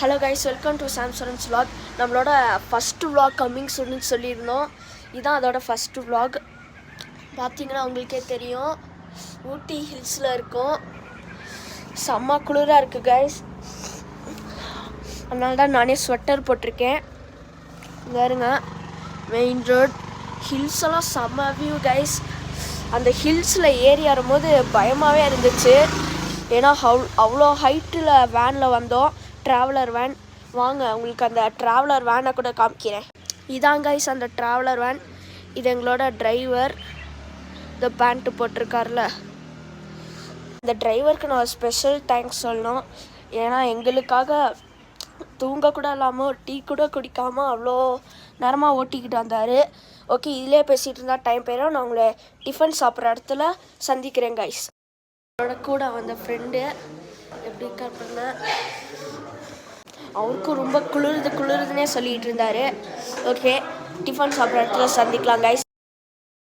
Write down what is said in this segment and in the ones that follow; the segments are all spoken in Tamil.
ஹலோ கைஸ், வெல்கம் டு சாம்சரன்ஸ் vlog. நம்மளோட ஃபஸ்ட்டு vlog கம்மிங் சூன்னு சொல்லியிருந்தோம். இதுதான் அதோட ஃபஸ்ட்டு vlog. பார்த்தீங்கன்னா உங்களுக்கே தெரியும், ஊட்டி ஹில்ஸில் இருக்கும். செம்ம குளிராக இருக்குது கைஸ். அதனால தான் நானே ஸ்வெட்டர் போட்டிருக்கேன். பாருங்க, மெயின் ரோட், ஹில்ஸ் எல்லாம் செம்ம வியூ கைஸ். அந்த ஹில்ஸில் ஏறி வரும்போது பயமாகவே இருந்துச்சு. ஏன்னா அவ்வளோ ஹைட்டில் வேனில் வந்தோம், ட்ராவலர் வேன். வாங்க, உங்களுக்கு அந்த ட்ராவலர் வேனை கூட காமிக்கிறேன். இதான் கைஸ் அந்த ட்ராவலர் வேன். இது எங்களோட டிரைவர், இந்த பேண்ட்டு போட்டிருக்கார்ல, இந்த டிரைவருக்கு நான் ஸ்பெஷல் தேங்க்ஸ் சொல்லணும். ஏன்னா எங்களுக்காக தூங்க கூட இல்லாமல் டீ கூட குடிக்காமல் அவ்வளோ நேரமாக ஓட்டிக்கிட்டு வந்தார். ஓகே, இதிலே பேசிகிட்டு இருந்தால் டைம் போயிடும். நான் உங்களை டிஃபன் சாப்பிட்ற இடத்துல சந்திக்கிறேன் கைஸ். என்னோட கூட வந்த ஃப்ரெண்டு எப்படி பண்ண, அவருக்கும் ரொம்ப குளிருதுன்னே சொல்லிகிட்டு இருந்தார். ஓகே, டிஃபன் சாப்பிட்ற இடத்துல சந்திக்கலாம் கைஸ்.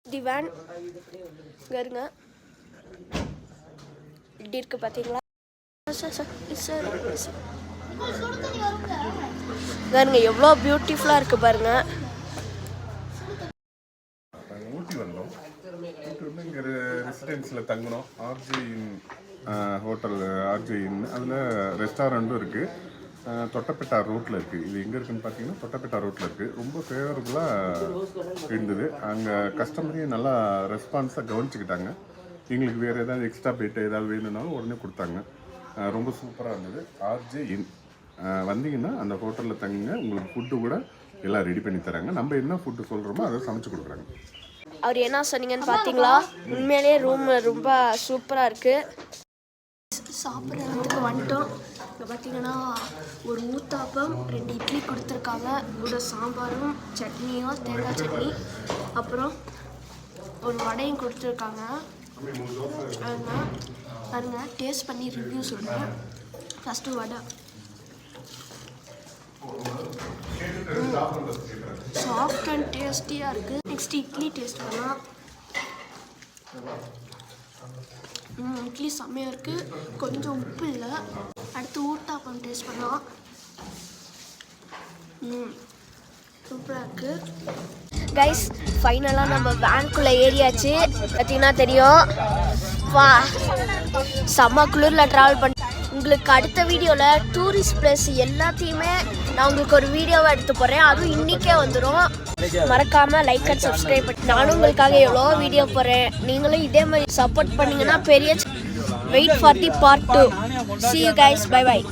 தி வேன் இங்கே இருங்க, இப்படி இருக்குது பார்த்தீங்களா? பாருங்க எவ்வளோ பியூட்டிஃபுல்லாக இருக்குது பாருங்க. ஊட்டி வந்தோம். ஊட்டி வந்து இங்கே ரெசிடென்ஸில் தங்கினோம். ஆர்ஜி ஹோட்டல், ஆர்ஜி அதில் ரெஸ்டாரண்ட்டும் இருக்குது. தொட்டப்பெட்டா ரோட்டில் இருக்குது. இது எங்கே இருக்குதுன்னு பார்த்தீங்கன்னா தொட்டப்பெட்டா ரோட்டில் இருக்குது. ரொம்ப ஃபேவரபுளாக இருந்தது. அங்கே கஸ்டமரையும் நல்லா ரெஸ்பான்ஸாக கவனிச்சுக்கிட்டாங்க. எங்களுக்கு வேறு ஏதாவது எக்ஸ்ட்ரா போய்ட்டு ஏதாவது வேணும்னாலும் உடனே கொடுத்தாங்க. ரொம்ப சூப்பராக இருந்தது. ஆர்ஜே இன் வந்தீங்கன்னா அந்த ஹோட்டலில் தங்குங்க. உங்களுக்கு ஃபுட்டு கூட எல்லாம் ரெடி பண்ணி தராங்க. நம்ம என்ன ஃபுட்டு சொல்கிறோமோ அதை சமைச்சு கொடுக்குறாங்க. அவர் என்ன சொன்னீங்கன்னு பார்த்தீங்களா? உண்மையிலே ரூம் ரொம்ப சூப்பராக இருக்குது. சாப்பிட்றதுக்கு வந்துட்டோம். இங்கே பார்த்தீங்கன்னா ஒரு ஊத்தாப்பம், 2 இட்லி கொடுத்துருக்காங்க. கூட சாம்பாரும் சட்னியும், தேங்காய் சட்னி, அப்புறம் ஒரு வடையும் கொடுத்துருக்காங்க. பாருங்க, டேஸ்ட் பண்ணி ரிவ்யூ சொல்கிறேன். ஃபஸ்ட்டு வடை சாஃப்ட் அண்ட் டேஸ்டியாக இருக்குது. நெக்ஸ்ட் இட்லி டேஸ்ட் பண்ணலாம். இட்லி செம்மையாக இருக்குது, கொஞ்சம் உப்பு இல்லை. அடுத்து ஊத்தாப்பம் டேஸ்ட் பண்ணலாம். சூப்பராக இருக்குது கைஸ். ஃபைனலாக நம்ம வேனுக்குள்ளே ஏறியாச்சு. பார்த்தீங்கன்னா தெரியும், வா செம்ம குளிரில் ட்ராவல் பண்ணி. உங்களுக்கு அடுத்த வீடியோவில் டூரிஸ்ட் பிளேஸ் எல்லாத்தையுமே நான் உங்களுக்கு ஒரு வீடியோவை எடுத்து போடுறேன். அதுவும் இன்றைக்கே வந்துடும். மறக்காமல் லைக் அண்ட் சப்ஸ்கிரைப் பண்ணி, நானும் உங்களுக்காக எவ்வளோ வீடியோ போடுறேன். நீங்களும் இதே மாதிரி சப்போர்ட் பண்ணிங்கன்னா பெரிய wait for the part 2. See you guys, bye bye.